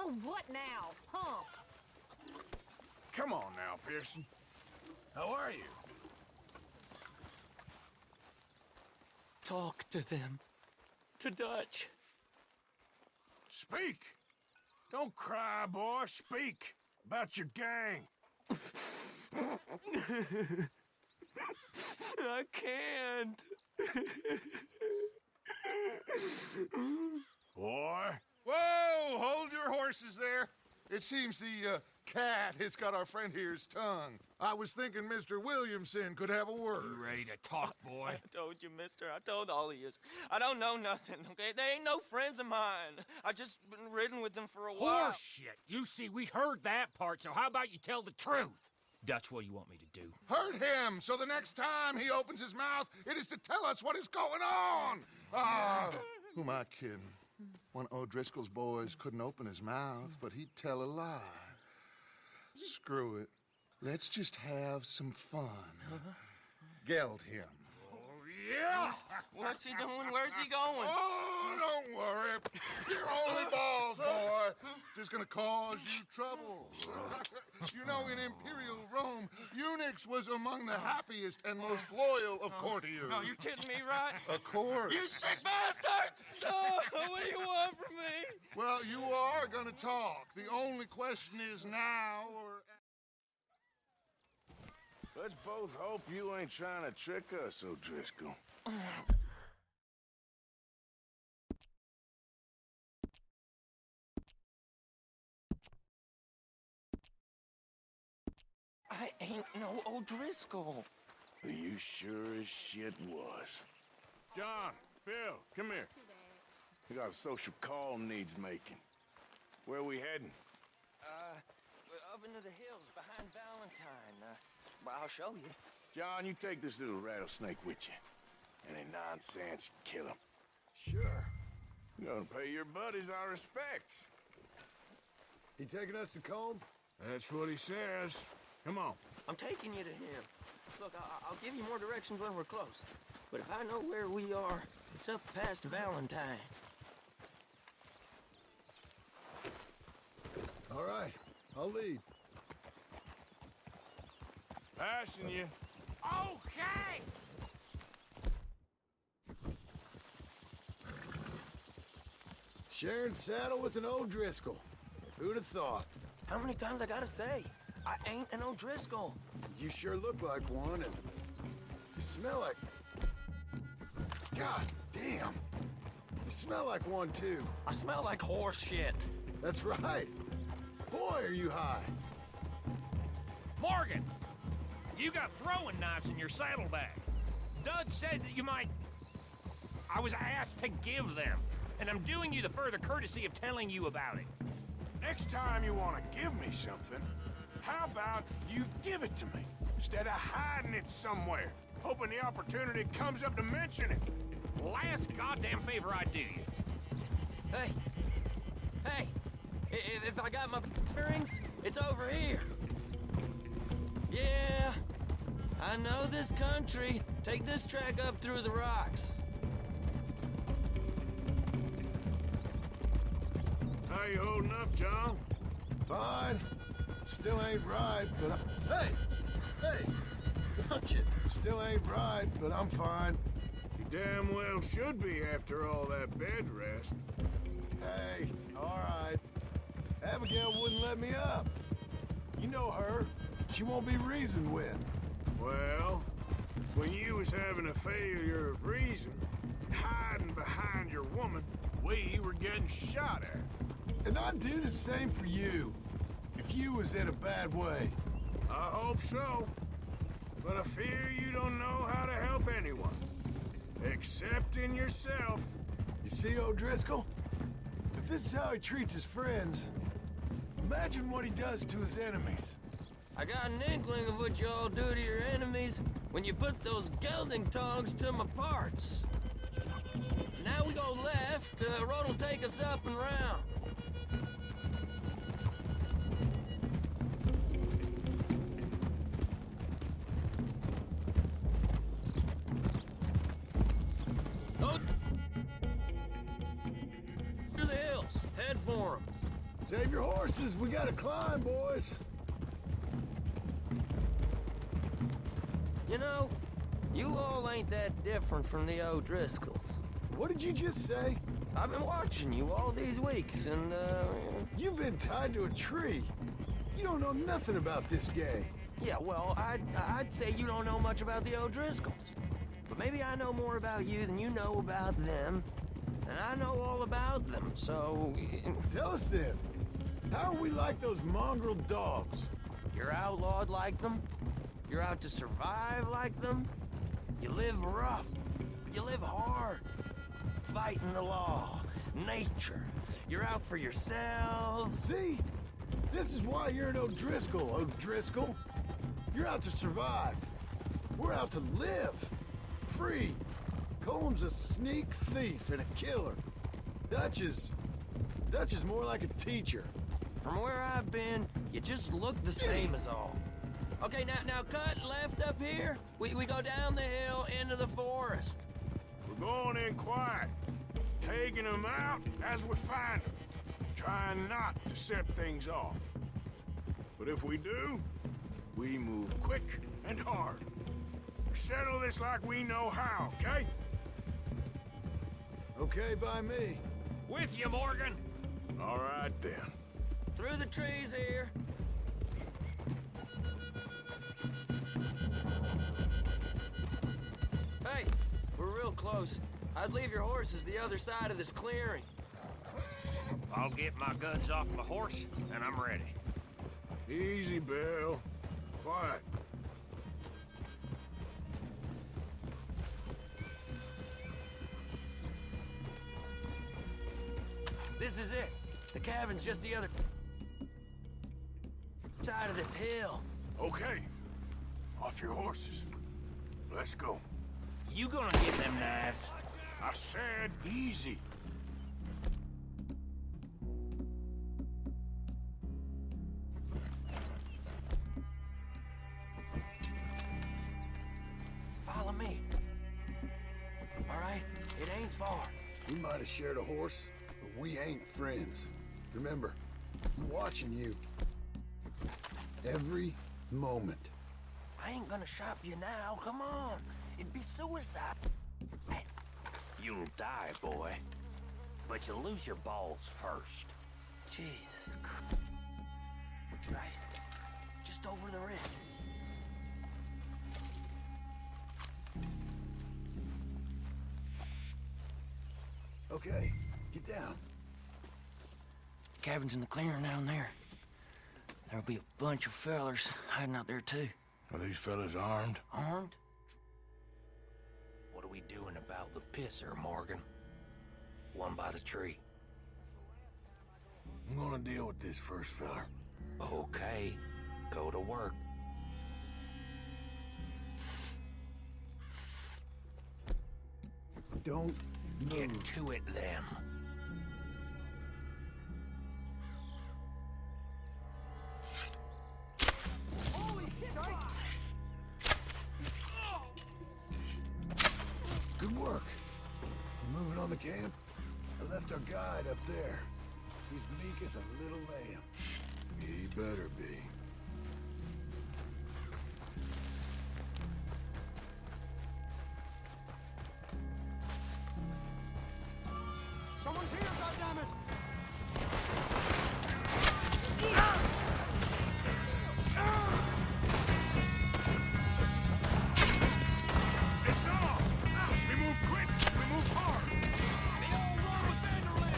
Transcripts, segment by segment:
So what now, huh? Come on now, Pearson. How are you? Talk to them. To Dutch. Speak. Don't cry, boy. Speak about your gang. I can't. Boy. Whoa! Hold your horses there. It seems the cat has got our friend here's tongue. I was thinking Mr. Williamson could have a word. You ready to talk, boy? I told you, mister. I told all of you. I don't know nothing, okay? They ain't no friends of mine. I just been ridden with them for a while. Horseshit! You see, we heard that part, so how about you tell the truth? Dutch, what do you want me to do? Hurt him, so the next time he opens his mouth, it is to tell us what is going on. Ah, who am I kidding? One of O'Driscoll's boys couldn't open his mouth, but he'd tell a lie. Screw it. Let's just have some fun. Geld him. Yeah! What's he doing? Where's he going? Oh, don't worry. You're only balls, boy. Just gonna cause you trouble. You know, in Imperial Rome, eunuchs was among the happiest and most loyal of courtiers. No, you're kidding me, right? Of course. You sick bastard! No, what do you want from me? Well, you are gonna talk. The only question is now or... Let's both hope you ain't trying to trick us, O'Driscoll. I ain't no O'Driscoll. You sure as shit was. John, Bill, come here. We got a social call needs making. Where we heading? We're up into the hills behind Valentine. Well, I'll show you. John, you take this little rattlesnake with you. Any nonsense, kill him. Sure. You're gonna pay your buddies our respects. He taking us to Combe? That's what he says. Come on. I'm taking you to him. Look, I'll give you more directions when we're close. But if I know where we are, it's up past Valentine. All right, I'll lead. Passing you. Okay! Sharing saddle with an O'Driscoll. Who'd have thought? How many times I gotta say? I ain't an O'Driscoll. You sure look like one, and you smell like... God damn! You smell like one, too. I smell like horse shit. That's right. Boy, are you high. Morgan! You got throwing knives in your saddlebag. Dud said that you might... I was asked to give them, and I'm doing you the further courtesy of telling you about it. Next time you want to give me something, how about you give it to me, instead of hiding it somewhere, hoping the opportunity comes up to mention it? Last goddamn favor I do you. Hey! Hey! If I got my bearings, it's over here. Yeah, I know this country. Take this track up through the rocks. How you holding up, John? Fine. Still ain't right, but I... Hey! Hey! Watch it. Still ain't right, but I'm fine. You damn well should be after all that bed rest. Hey, all right. Abigail wouldn't let me up. You know her. She won't be reasoned with. Well, when you was having a failure of reason, hiding behind your woman, we were getting shot at. And I'd do the same for you, if you was in a bad way. I hope so. But I fear you don't know how to help anyone. Except in yourself. You see, O'Driscoll? If this is how he treats his friends, imagine what he does to his enemies. I got an inkling of what you all do to your enemies when you put those gelding tongs to my parts. Now we go left, road'll take us up and round. Through the hills, head for 'em. Save your horses. We gotta climb, boys. You know, you all ain't that different from the O'Driscolls. What did you just say? I've been watching you all these weeks, and, You've been tied to a tree. You don't know nothing about this gang. yeah, well, I'd say you don't know much about the O'Driscolls. But maybe I know more about you than you know about them. And I know all about them, so... Tell us then. How are we like those mongrel dogs? You're outlawed like them. You're out to survive like them. You live rough. You live hard. Fighting the law, nature. You're out for yourselves. See? This is why you're an O'Driscoll, O'Driscoll. You're out to survive. We're out to live. Free. Colm's a sneak thief and a killer. Dutch is more like a teacher. From where I've been, you just look the same as all. Okay, now cut left up here. We go down the hill into the forest. We're going in quiet, taking them out as we find them, trying not to set things off. But if we do, we move quick and hard. Settle this like we know how, okay? Okay by me. With you, Morgan. All right, then. Through the trees here. Hey, we're real close. I'd leave your horses the other side of this clearing. I'll get my guns off my horse, and I'm ready. Easy, Bill. Quiet. This is it. The cabin's just the other side of this hill. Okay. Off your horses. Let's go. You gonna get them knives? I said easy. Follow me. All right? It ain't far. We might have shared a horse, but we ain't friends. Remember, I'm watching you. Every moment. I ain't gonna shop you now. Come on. It'd be suicide. Hey, You'll die, boy. But you'll lose your balls first. Jesus Christ. Just over the ridge. Okay, get down. Cabin's in the clearing down there. There'll be a bunch of fellers hiding out there, too. Are these fellas armed? Armed? What are we doing about the pisser, Morgan? One by the tree. I'm gonna deal with this first feller. Okay, go to work. Don't Get move. to it, then. Good work. You moving on the camp? I left our guide up there. He's meek as a little lamb. He better be. Someone's here, goddammit! It's on! We move quick, we move hard! The old war with Vanderland!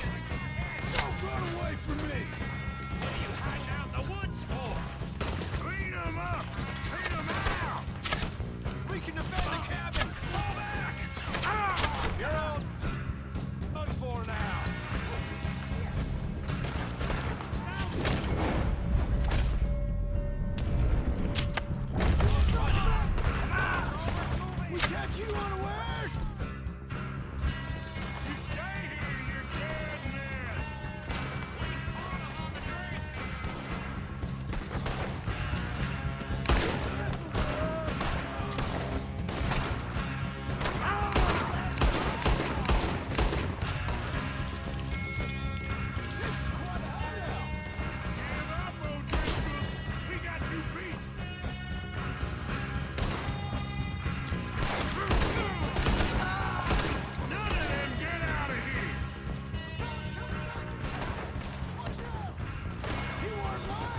Don't run away from me! What are you hiding out in the woods for?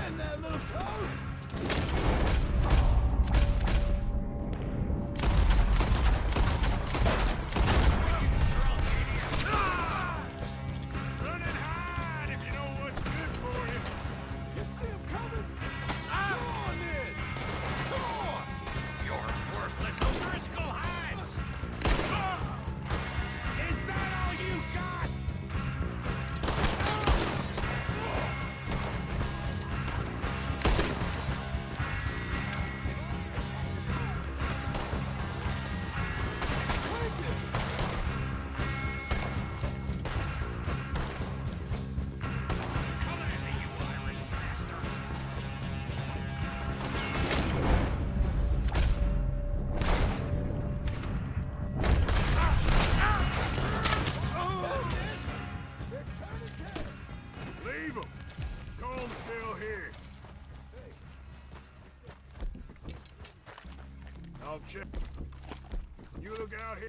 trying, that little toad? Run and hide if you know what's good for you. You see him coming? Come on, then! Come on! Your worthless O'Driscoll hides! Is that all you got? Come at me, you Irish bastards! That's it! They're coming down! Leave him. Comb's still here. I'll check. You look out here.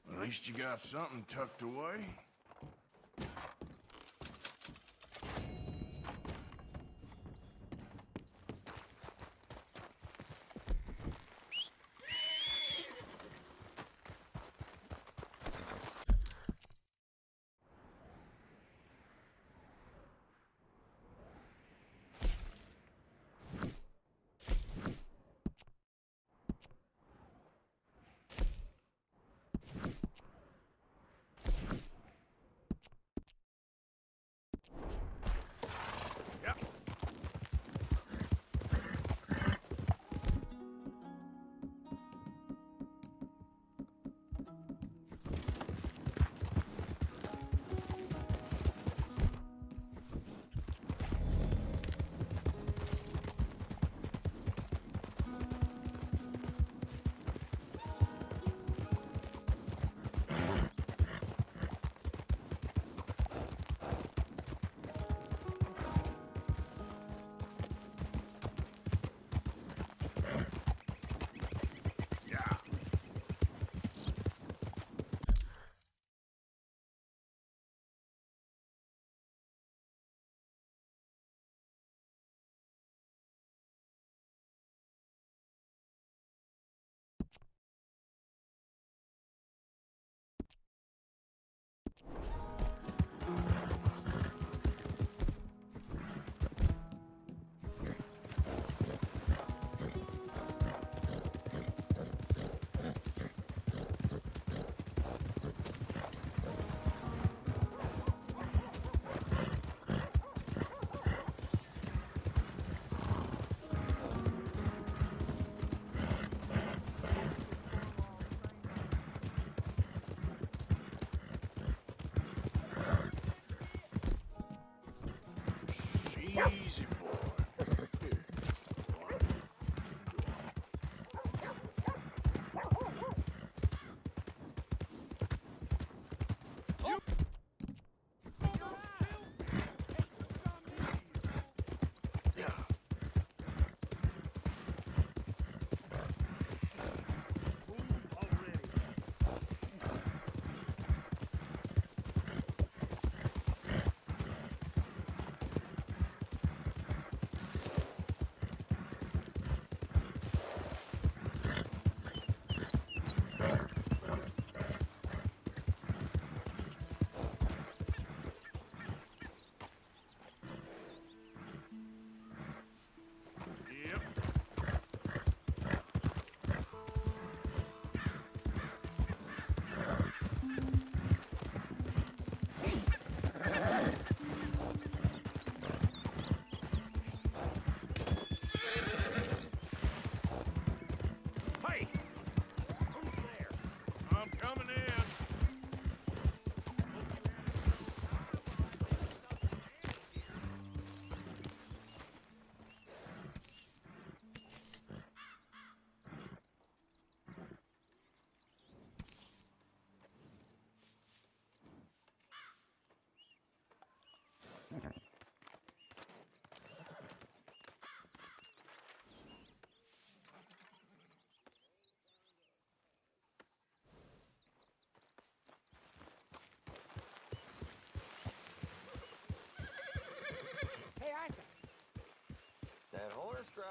At least you got something tucked away.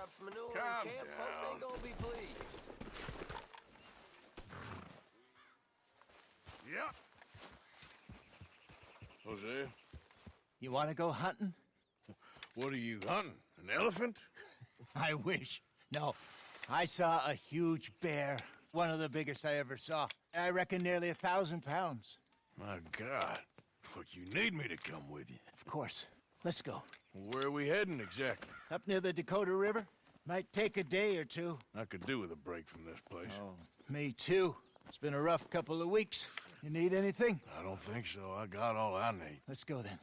out some manure Calm in camp, folks down. ain't gonna be pleased. Yep. Jose, You want to go hunting? what are you hunting? An elephant? I wish. No, I saw a huge bear. One of the biggest I ever saw. I reckon nearly 1,000 pounds. My God. Look, you need me to come with you. Of course. Let's go. Where are we heading exactly? Up near the Dakota River. Might take a day or two. I could do with a break from this place. Oh, me too. It's been a rough couple of weeks. You need anything? I don't think so. I got all I need. Let's go then.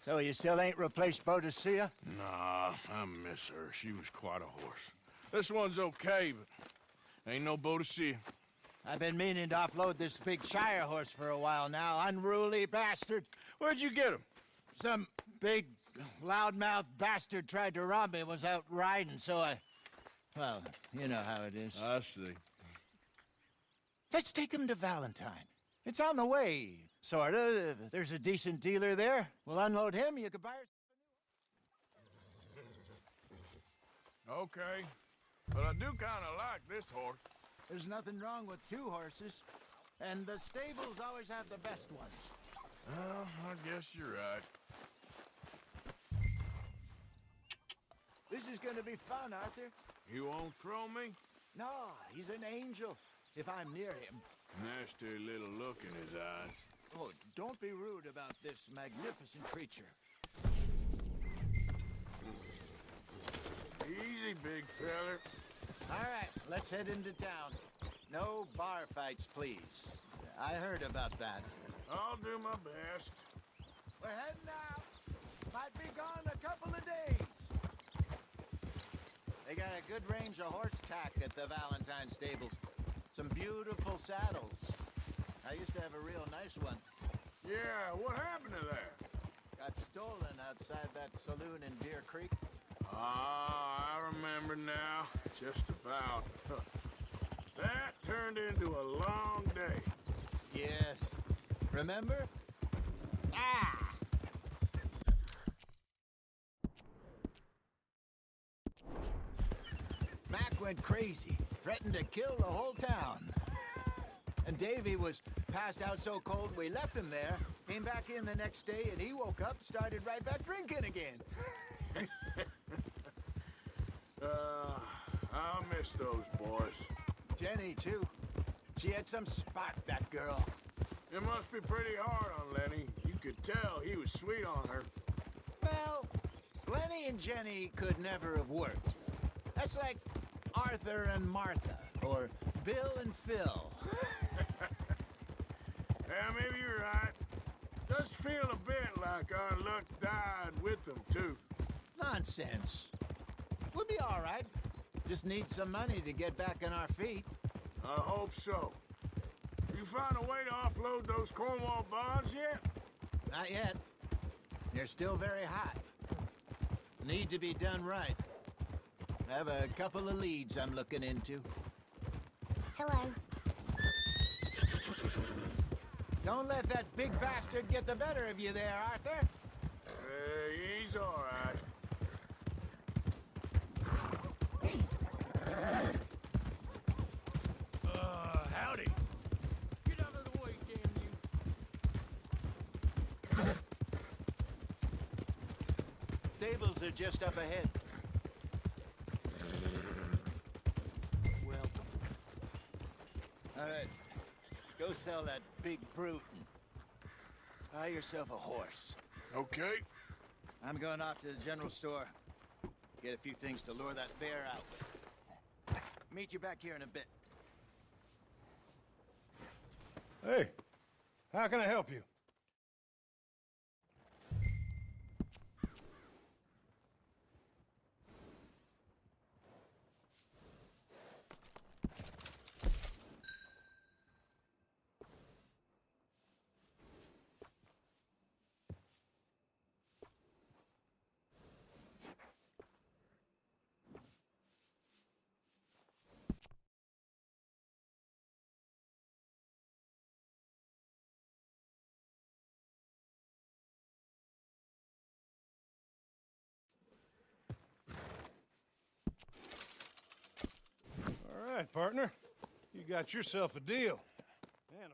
So you still ain't replaced Boadicea? Nah, I miss her. She was quite a horse. This one's okay, but ain't no Boadicea. I've been meaning to offload this big Shire horse for a while now. Unruly bastard. Where'd you get him? Some big, loudmouth bastard tried to rob me and was out riding, so I... Well, you know how it is. I see. Let's take him to Valentine. It's on the way, sorta. There's a decent dealer there. We'll unload him, you could buy her... Okay. But I do kind of like this horse. There's nothing wrong with two horses. And the stables always have the best ones. Well, I guess you're right. This is gonna be fun, Arthur. You won't throw me? No, he's an angel. If I'm near him. Nasty little look in his eyes. Oh, don't be rude about this magnificent creature. Easy, big feller. All right, let's head into town. No bar fights, please. I heard about that. I'll do my best. We're heading out. Might be gone a couple of days. They got a good range of horse tack at the Valentine stables. Some beautiful saddles. I used to have a real nice one. Yeah, what happened to that? Got stolen outside that saloon in Deer Creek. Ah, I remember now. Just about. Huh. That turned into a long day. Yes. Remember? Ah! Mac went crazy, threatened to kill the whole town. And Davy was passed out so cold we left him there, came back in the next day, and he woke up, started right back drinking again. I'll miss those boys. Jenny, too. She had some spot, that girl. It must be pretty hard on Lenny. You could tell he was sweet on her. Well, Lenny and Jenny could never have worked. That's like Arthur and Martha, or Bill and Phil. Yeah, maybe you're right. Does feel a bit like our luck died with them, too. Nonsense. We'll be all right. Just need some money to get back on our feet. I hope so. You found a way to offload those Cornwall bonds yet? Not yet. They're still very hot. Need to be done right. I have a couple of leads I'm looking into. Hello. Don't let that big bastard get the better of you there, Arthur. He's all right. Howdy. Get out of the way, damn you. Stables are just up ahead. Well, all right. Go sell that big brute and buy yourself a horse. Okay. I'm going off to the general store. Get a few things to lure that bear out. Meet you back here in a bit. Hey, how can I help you? right, partner. You got yourself a deal. And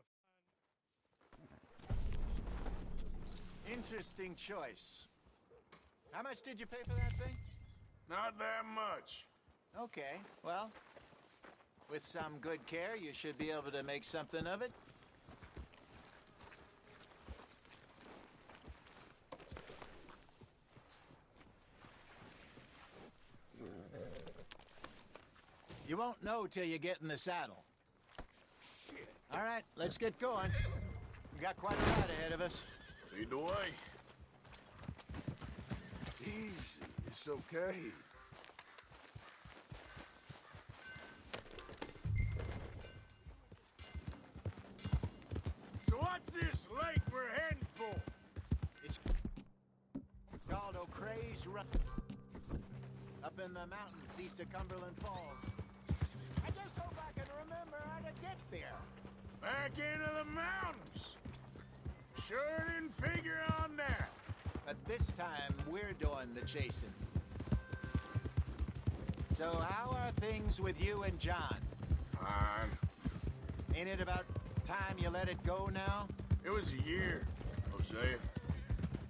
Interesting choice. How much did you pay for that thing? Not that much. Okay, well, with some good care, you should be able to make something of it. You won't know till you get in the saddle. Shit. All right, let's get going. We got quite a ride ahead of us. Lead the way. Easy, it's okay. So what's this lake we're heading for? It's called O'Creagh's Run. Up in the mountains east of Cumberland Falls. I just hope I can remember how to get there. Back into the mountains. Sure didn't figure on that. But this time, we're doing the chasing. So how are things with you and John? Fine. Ain't it about time you let it go now? It was a year, Hosea.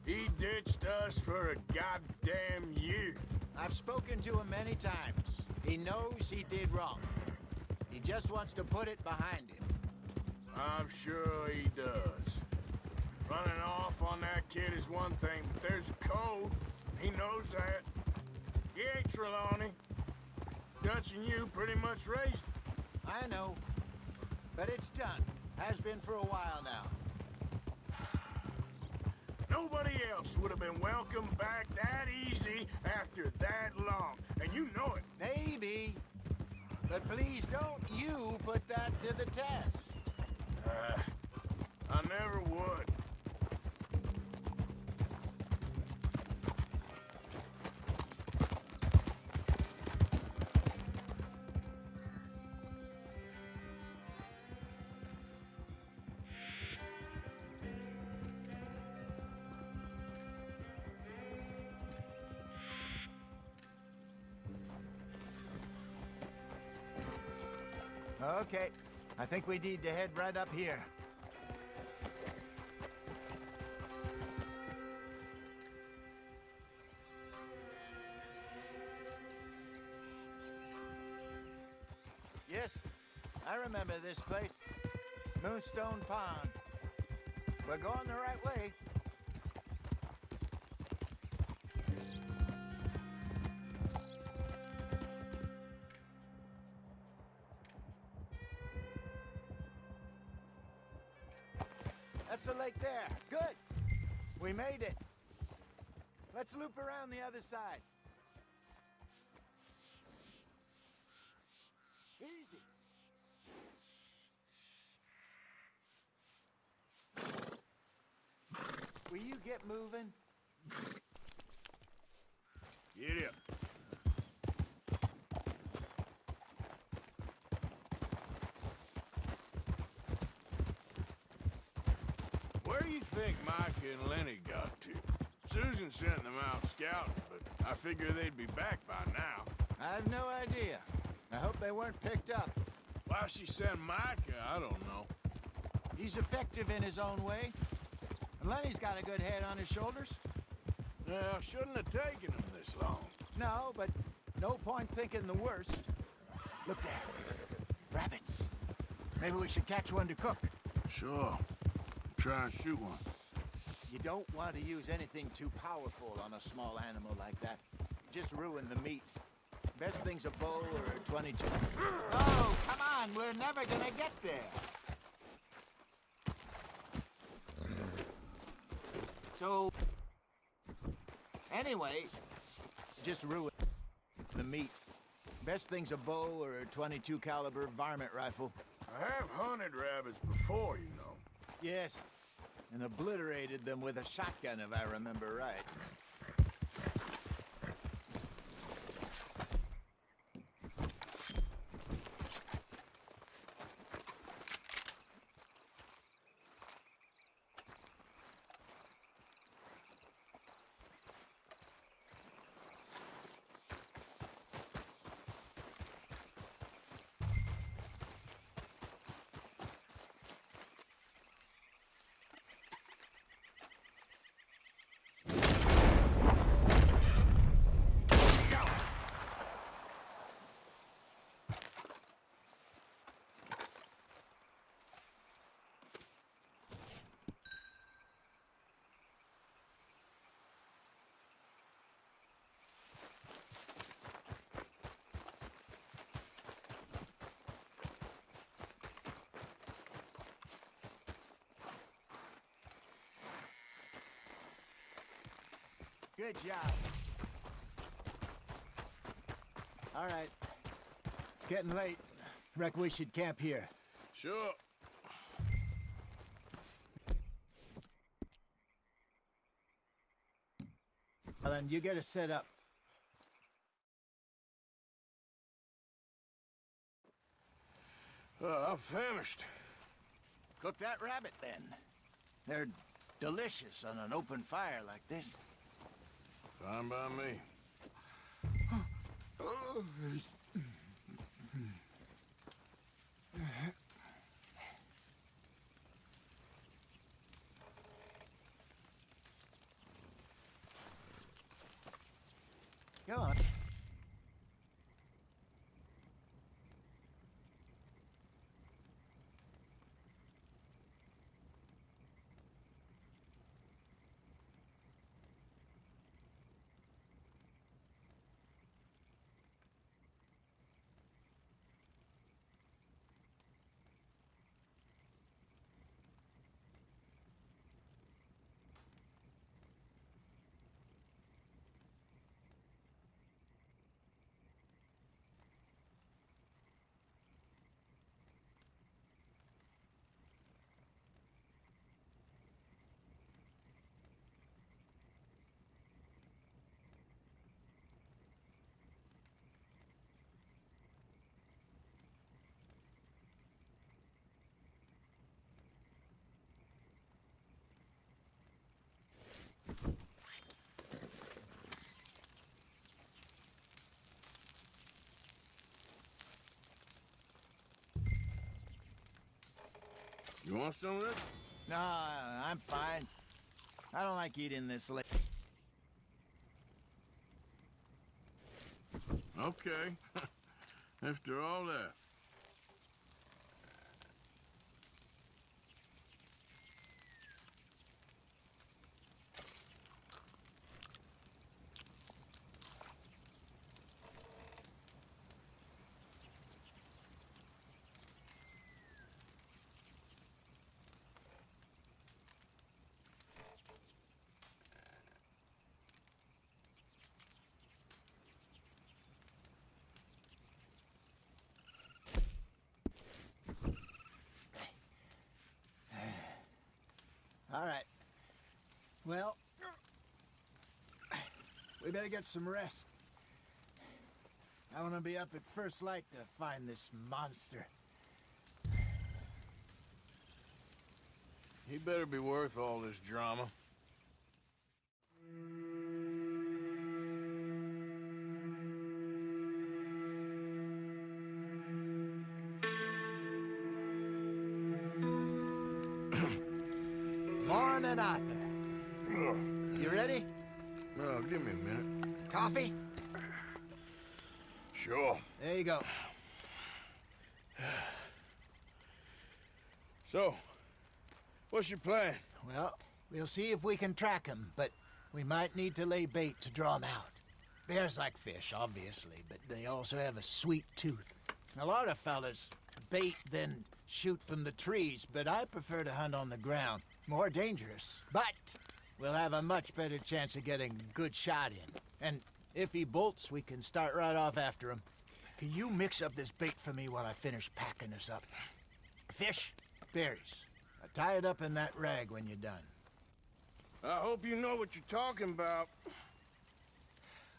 He ditched us for a goddamn year. I've spoken to him many times. He knows he did wrong. He just wants to put it behind him. I'm sure he does. Running off on that kid is one thing, but there's a code. He knows that. He ain't Trelawney. Dutch and you pretty much raised him. I know. But it's done. Has been for a while now. Nobody else would have been welcomed back that easy after that long. And you know it. Maybe. But please don't you put that to the test. I never would. Okay. I think we need to head right up here. Yes, I remember this place. Moonstone Pond. We're going the right way. That's the lake there. Good. We made it. Let's loop around the other side. Easy. Will you get moving? Get up. Where do you think Micah and Lenny got to? Susan sent them out scouting, but I figure they'd be back by now. I have no idea. I hope they weren't picked up. Why she sent Micah, I don't know. He's effective in his own way. And Lenny's got a good head on his shoulders. Yeah, shouldn't have taken them this long. No, but no point thinking the worst. Look there. Rabbits. Maybe we should catch one to cook. Sure. Try and shoot one. You don't want to use anything too powerful on a small animal like that. Just ruin the meat. Best thing's a bow or a 22. Oh, come on! We're never gonna get there! So... Anyway, just ruin the meat. Best thing's a bow or a 22 caliber varmint rifle. I have hunted rabbits before, you know. Yes, and obliterated them with a shotgun, if I remember right. Good job. All right. It's getting late. Reckon we should camp here. Sure. Alan, you get us set up. I'm famished. Cook that rabbit, then. They're delicious on an open fire like this. Fine by me. Go on. You want some of this? No, I'm fine. I don't like eating this late. Okay. After all that. All right. Well, we better get some rest. I want to be up at first light to find this monster. He better be worth all this drama. Morning, Arthur. You ready? Oh, give me a minute. Coffee? Sure. There you go. So, what's your plan? Well, we'll see if we can track him, but we might need to lay bait to draw him out. Bears like fish, obviously, but they also have a sweet tooth. A lot of fellas bait, then shoot from the trees, but I prefer to hunt on the ground. More dangerous, but we'll have a much better chance of getting a good shot in. And if he bolts, we can start right off after him. Can you mix up this bait for me while I finish packing this up? Fish, berries. Tie it up in that rag when you're done. I hope you know what you're talking about.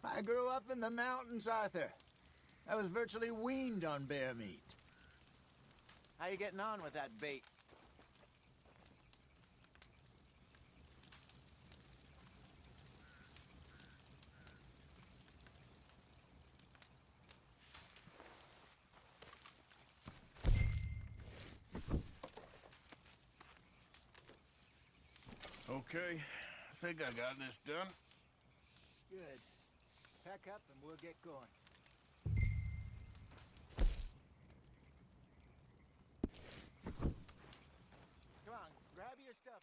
I grew up in the mountains, Arthur. I was virtually weaned on bear meat. How you getting on with that bait? Okay, I think I got this done. Good. Pack up and we'll get going. Come on, grab your stuff.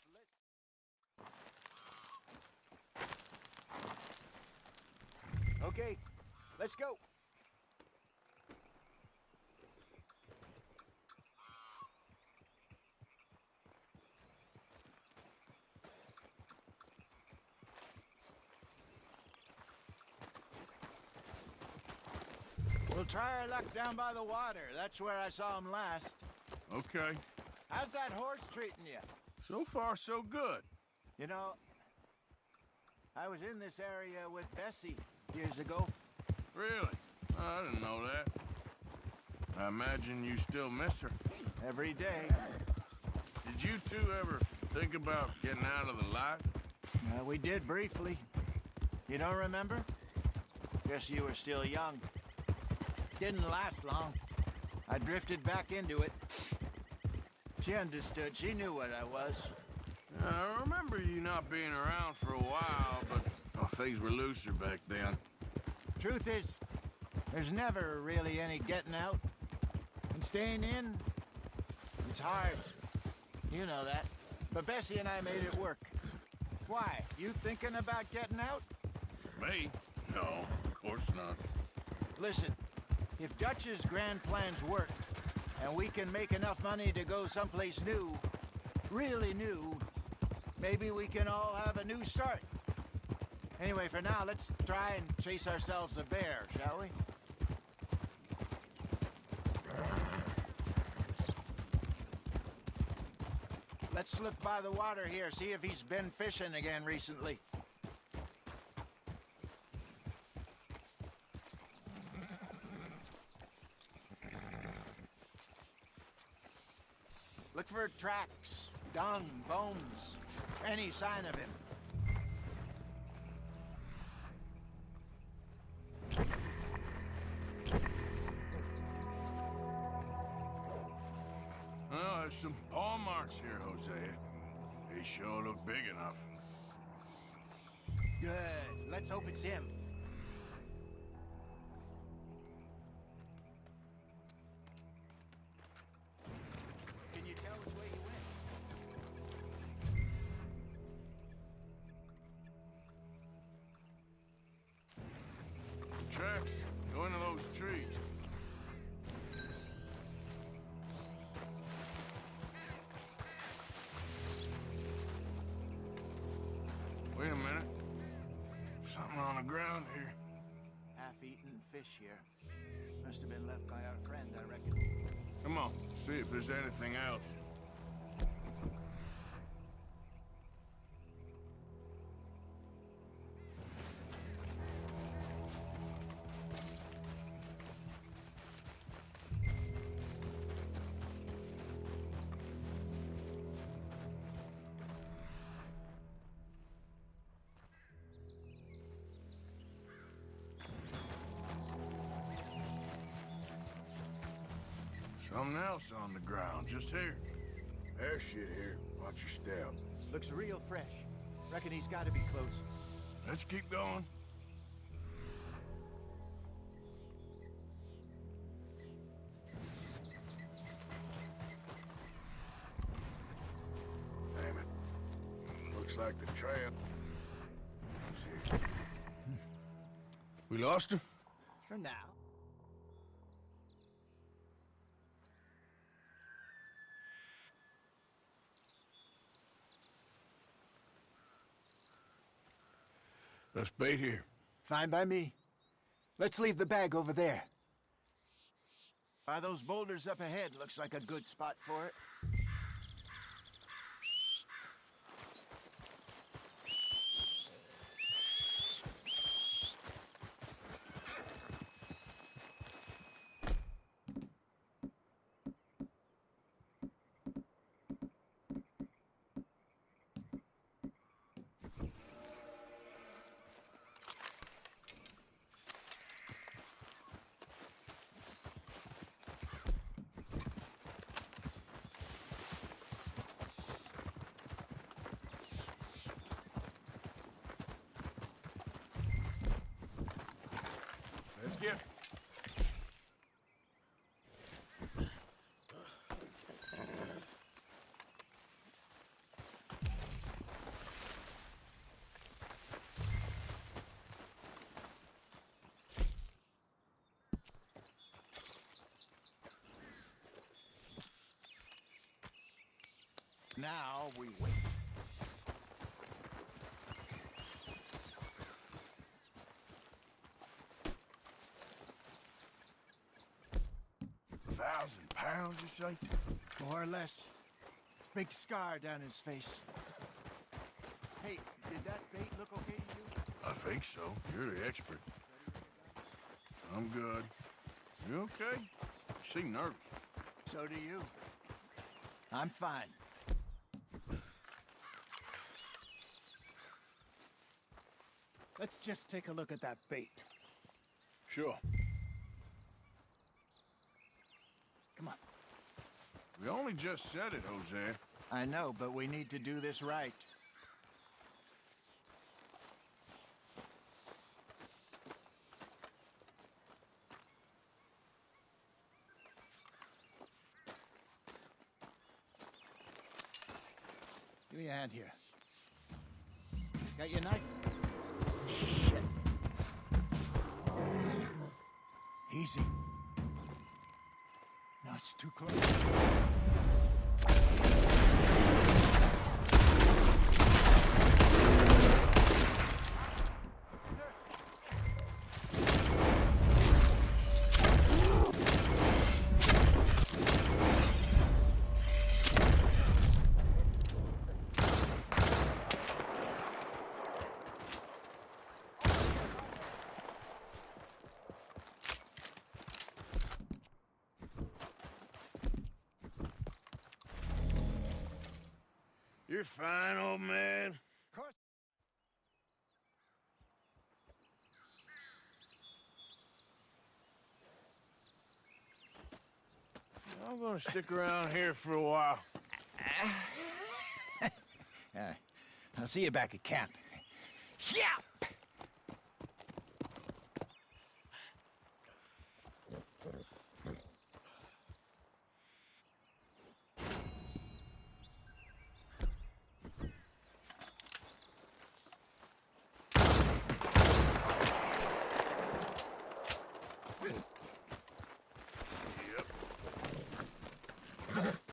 Okay, let's go. We'll try our luck down by the water. That's where I saw him last. Okay. How's that horse treating you? So far, so good. You know, I was in this area with Bessie years ago. Really? I didn't know that. I imagine you still miss her. Every day. Did you two ever think about getting out of the life? We did briefly. You don't remember? Guess you were still young. Didn't last long. I drifted back into it. She understood. She knew what I was. I remember you not being around for a while, but things were looser back then. Truth is, there's never really any getting out. And staying in, it's hard. You know that. But Bessie and I made it work. Why? You thinking about getting out? Me? No, of course not. Listen, if Dutch's grand plans work, and we can make enough money to go someplace new, really new, maybe we can all have a new start. Anyway, for now, let's try and chase ourselves a bear, shall we? Let's look by the water here, see if he's been fishing again recently. Look for tracks, dung, bones, any sign of him. Well, there's some paw marks here, Hosea. They sure look big enough. Good. Let's hope it's him. Can you tell which way he went? Tracks go into those trees. Wait a minute. Something on the ground here. Half-eaten fish here. Must have been left by our friend, I reckon. Come on, see if there's anything else. Something else on the ground, just here. There's shit here. Watch your step. Looks real fresh. Reckon he's got to be close. Let's keep going. Damn it. Looks like the trail. Let's see. We lost him? For now. Let's bait here. Fine by me. Let's leave the bag over there. By those boulders up ahead, looks like a good spot for it. Let's get. Now we wait. 2,000 pounds, you say? More or less. Big scar down his face. Hey, did that bait look okay to you? I think so. You're the expert. I'm good. You okay? You seem nervous. So do you. I'm fine. Let's just take a look at that bait. Sure. Come on. We only just said it, Hosea. I know, but we need to do this right. Give me a hand here. Got your knife? Shit. Easy. No, it's too close. You're fine, old man. Of course. I'm gonna stick around here for a while. I'll see you back at camp. Yeah!